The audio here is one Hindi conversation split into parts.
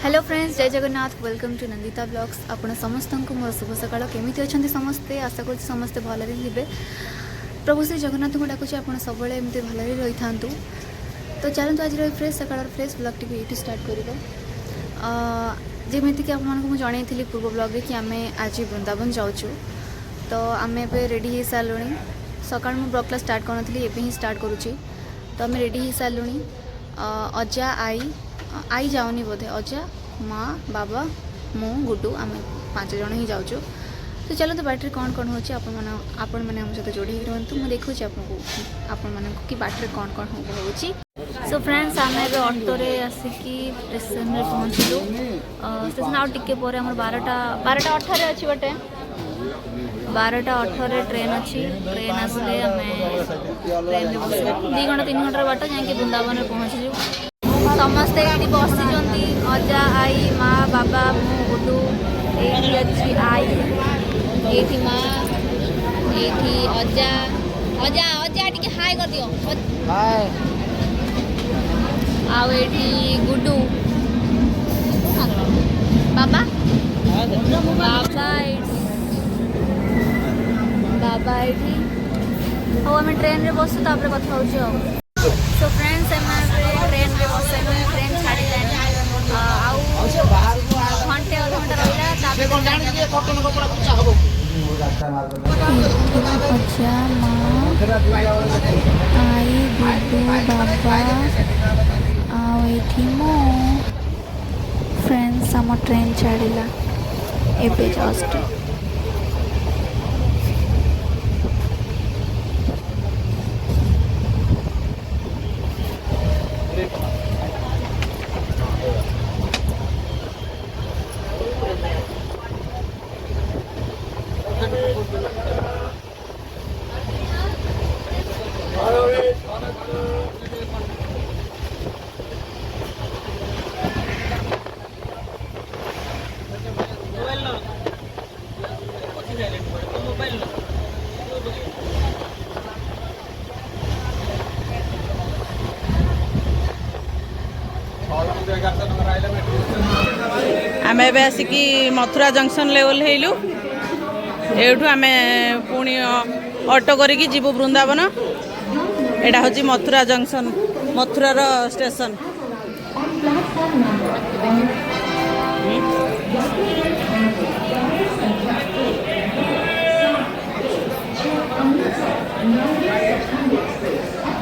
हेलो फ्रेंड्स, जय Jagannath. Welcome to Nandita blogs. आपण समस्त को मोर शुभ सकाळ। केमिति अछंती समस्ते? आशा कर समस्ते भलरे थे। प्रभु श्री जगन्नाथ को डाकुचे आप सब एमती भलरे रही था। तो चलते आज फ्रेश सकाळ फ्रेश ब्लॉग टी ये स्टार्ट कर जमीक आपको जनई पूर्व ब्लॉग कि आम आज वृंदावन जाऊँ। तो आम ए रेडी हो सारू। सका ब्लॉग क्लास स्टार्ट करी ही स्टार्ट करुच्ची। तो आम रेडी हो सारू। अजा आई जाऊनी बोधे अजा माँ बाबा मु गुड्डू आम 5 जन ही जाऊँ। तो चलो बाटर कौन कौन हो आपण मैंने आम सहित जोड़ी रुहतु। मुझे देखुची आपण कि बाटर कौन कौन हो। सो फ्रेंड्स आम ऑटो रे आसिकी स्टेशन में पहुँचलु। स्टेशन आउ टिके पर आम 12:18 अच्छी बटे 12:18 ट्रेन अच्छी। ट्रेन आसले आम ट्रेन में बस 2 घंटा 3 घंटार बाट जाकि वृंदावन में पहुँचलु। समस्ते ये बसी अजा आई माँ बाबा मु गुड्डू ये अच्छी आई ये माँ ये अजा अजा अजा टी हाय कर दियो हाय आउ ये गुड्डू बाबा बाबा बाबा ये हाँ आम ट्रेन में बसु तापर कथा हो। सो फ्रेंड्स ट्रेन में बस ट्रेन छाड़ी घंटे अध घंटा रहा आई गुड्डू बाबा आठी मो फ्रेंड्स आम ट्रेन छाड़ा एवं जस्ट आम ए आसिकी मथुरा जंक्शन ले ओह्लैलु। एठू आम पुणी ऑटो करिकी जीवु वृंदावन। एटा हूँ मथुरा जंक्शन मथुरार स्टेशन।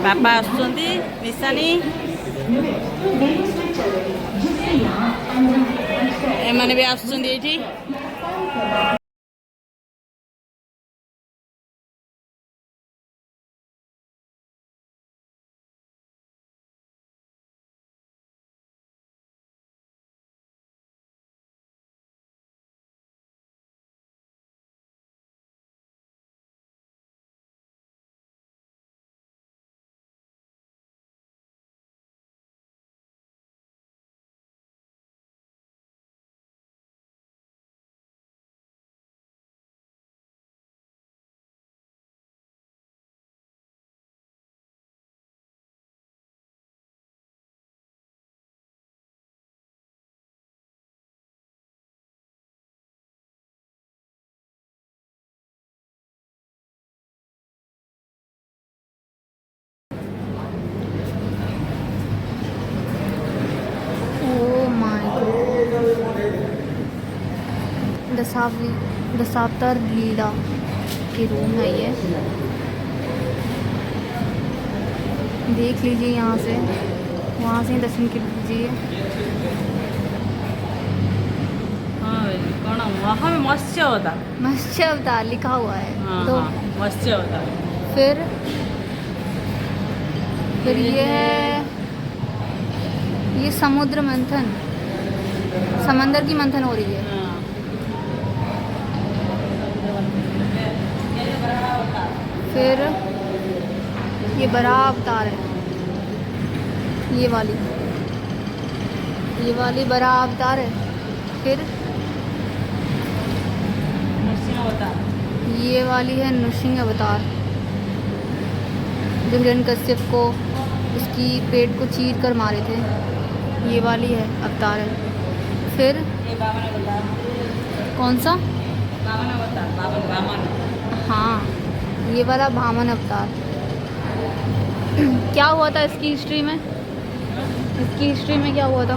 बापा आसुचंती मिसानी एमाने भी आसुचंती एठी। दशावतार लीला की रूम है ये। देख लीजिए यहाँ से वहाँ से दर्शन कर लीजिए। कौन वहाँ में मत्स्य अवतार लिखा हुआ है। हाँ, तो हाँ, मत्स्य अवतार। फिर ये समुद्र मंथन समंदर की मंथन हो रही है। फिर ये बड़ा अवतार है। ये वाली बड़ा अवतार है। फिर ये वाली है नृसिंह अवतार, जो हिरण्यकश्यप को उसकी पेट को चीर कर मारे थे। ये वाली है अवतार है। फिर ये बावन अवतार, कौन सा? बावन अवतार, बावन। हाँ, ये वाला वामन अवतार। क्या हुआ था इसकी हिस्ट्री में? इसकी हिस्ट्री में क्या हुआ था?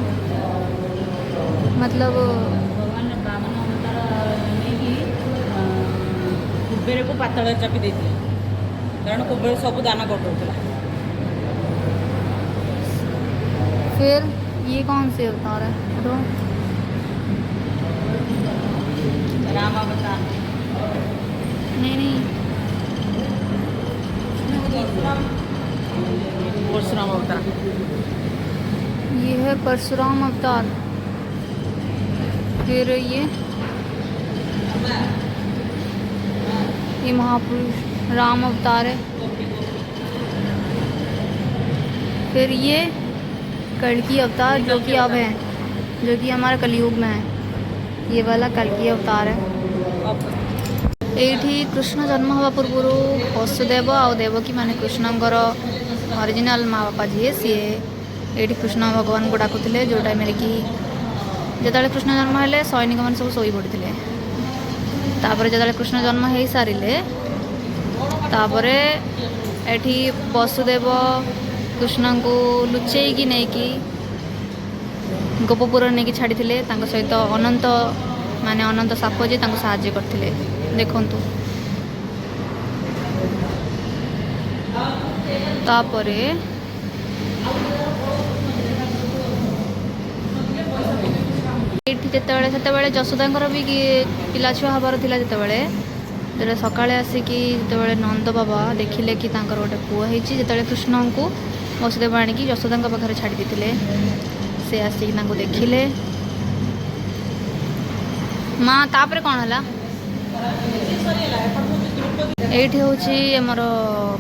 मतलब भगवान बामन अवतार नहीं कुबेर को पातल चापी देते कारण कुबेर सब दान कर। फिर ये कौन से अवतार है? तो राम अवतार नहीं, परशुराम अवतार। ये है परशुराम अवतार। फिर ये महापुरुष राम अवतार है। फिर ये कल्कि अवतार जो कि अब है, जो कि हमारा कलयुग में है। ये वाला कल्कि अवतार है। एठी कृष्ण जन्म हवा पूर्व वसुदेव आउ देवकी माने कृष्णଙ୍କର ओरिजिनल माँ बापा जी सी एठी कृष्ण भगवान को डाकुले जो टाइम कि जिते कृष्ण जन्म हेले सैनिक मैंने सब शोई पड़ते जो कृष्ण जन्म हो सारे तापरे एठी वसुदेव कृष्ण को लुचेकी नहीं गोपपुर नहीं छाड़ी सहित अनंत माने अनंत साप जी साहाଯ୍य करते देखंतु। तापरे जितेबाला जशोदा भी पिला छुआ हबार थिला जितेबाला सकाळे आसिकी जितेबाला नंद बाबा देखिले कि गोटे पुआ होती जिते कृष्ण को वसुदेव आणिकी जशोदा पाखे छाड़ी देते से आसिक देखिले माँ तापर कौन है ये हूँ आमर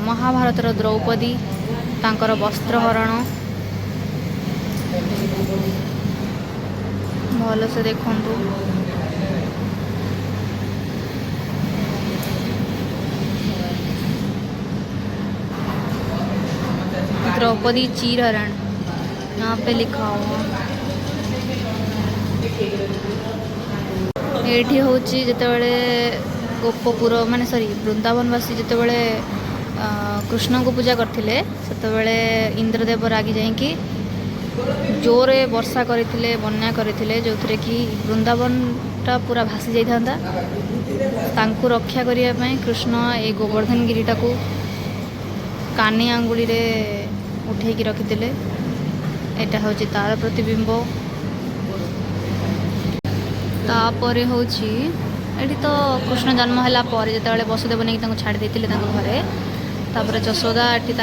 महाभारतर द्रौपदी तांकर वस्त्रहरण भल से देखु द्रौपदी चीरहरण यहाँ पे लिखा हुआ। ये हूँ जितेबाला गोपपुर माने सॉरी वृंदावनवासी जितेबाला कृष्ण को पूजा करते से इंद्रदेव रागी जाकि जोरे वर्षा करते बन्या करते जो थे कि वृंदावनटा पूरा भासी जाता रक्षा करने कृष्ण ए गोवर्धन गिरीटा को कानी आंगुली रे उठेकी रखिते एटा हूँ तार प्रतिबिंब। तापरे हूँ ये तो कृष्ण जन्म है जो वसुदेव नहीं छाड़ी देते घरे तापर जशोदा एटी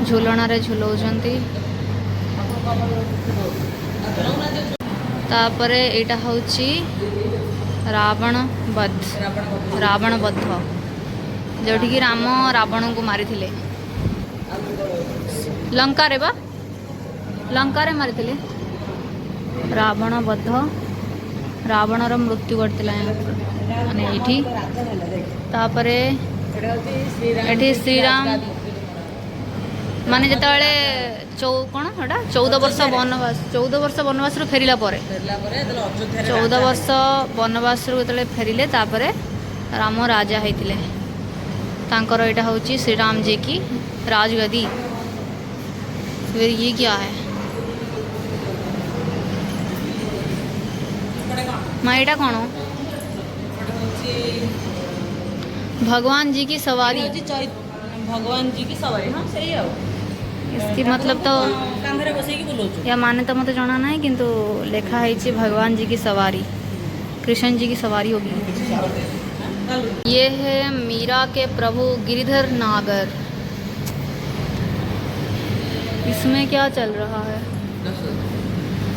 झूलना झुलाउंट तापर यहाँ हूँ रावण बध जोटि कि राम रावण को मारी लंका रे लंका मारी रावण बध रावणर मृत्यु घटला माने ये तापरे एठी श्रीराम माने जितेबाला कौन एटा 14 वर्ष वनवास रु फेरिला 14 वर्ष वनवास रु फेरिले तापरे राम राजा होते तांकर एटा हूँ श्रीराम जी की राजगदी। फिर ये क्या है माँ एटा कौन भगवान जी की सवारी भगवान जी की सवारी। हाँ सही है इसकी मतलब तो कांधरे बसैकी बुलाउछु या माने तो मत जाना नहीं किंतु लिखा है भगवान जी की सवारी कृष्ण जी की सवारी होगी। ये है मीरा के प्रभु गिरिधर नागर। इसमें क्या चल रहा है?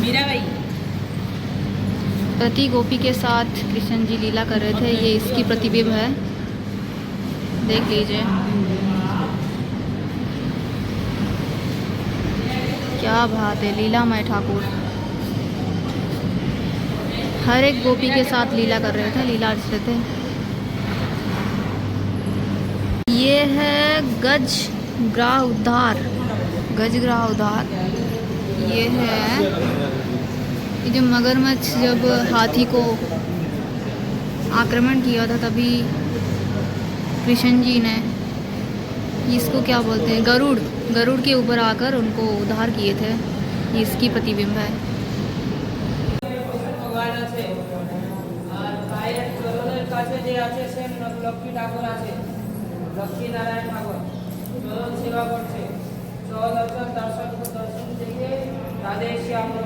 मीरा भाई प्रति गोपी के साथ कृष्ण जी लीला कर रहे थे। ये इसकी प्रतिबिंब है, देख लीजिए क्या बात है। लीलामय ठाकुर हर एक गोपी के साथ लीला कर रहे थे, लीला रच रहे थे। ये है गजग्राह उद्धार। ये है जब मगरमच्छ जब हाथी को आक्रमण किया था तभी कृष्ण जी ने इसको क्या बोलते हैं, गरुड़ के ऊपर आकर उनको उद्धार किए थे। ये इसकी प्रतिबिंब है। লক্ষ্মী ঠাকুর আছে, লক্ষ্মী নারায়ণ ঠাকুর চরণ সেবা করছে। দর্শন থেকে তাদের সে আমরা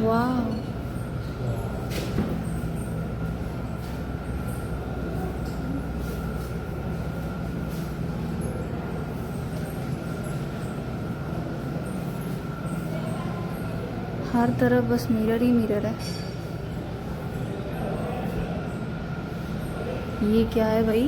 वाह, हर तरफ बस मिरर ही मिरर है। ये क्या है भाई?